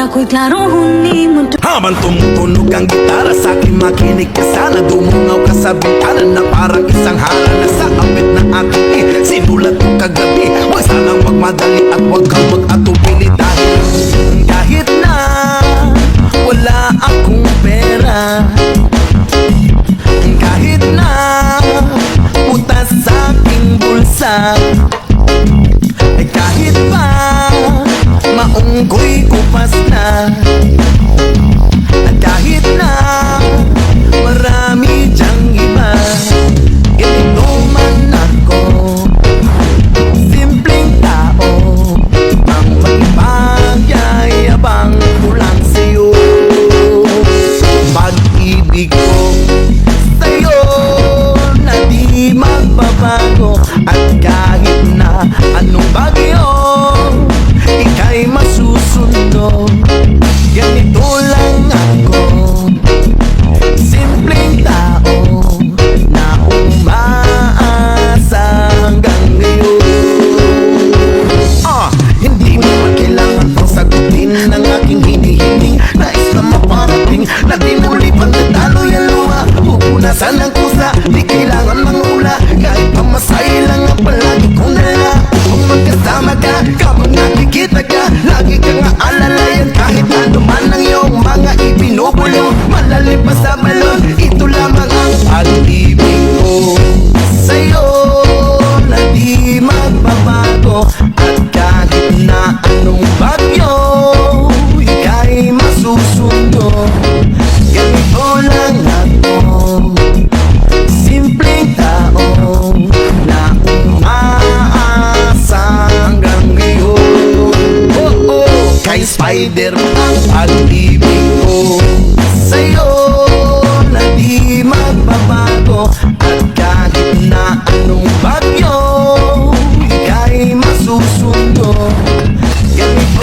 ako'y klarong huni mo. Habang tumutunog ang gitara sa akin makinig ka sana. Dumungaw ka sa bintana na parang isang hala na sa awit na aking sinulat ko kagabi. Huwag sanang magmadali at huwag kang mag-atubili. Dahil kahit na wala akong pera, kahit na putas sa aking bulsa, kahit pa maunggoy kupas na, at kahit na marami dyang iba, ganito man ako, simpleng tao, ang magpagyayabang ko lang sa'yo. Pag-ibig ko sa'yo na di magbabago, at kahit na anong bagyo ika'y masusundo. Ganito lang ako, simpleng tao na umaasa hanggang ngayon. Hindi mo man kailangan pang sagutin ng aking hinihiling. Nais na maparating na di muli pagtatalo yan luha. Pupunasan ng kusa, di kailangan mangula. Kahit pamasay lang ang palagi kong dala. Kung magkasama ka, kapag nakikita ka, lagi kang aalalayan. Kahit ano man ang iyong mga ibinubulong, malalim pa sa balon, ito lamang ang pag-ibig ko sa'yo na di magbabago. At kahit na anong bagyo ika'y masusundo. Ganito lang ako, simpleng tao na umaasa hanggang ngayon. Kay Spider ang pag-ibig ko sa'yo na di magbabago. At kahit na anong bagyo ika'y masusundo. Ganito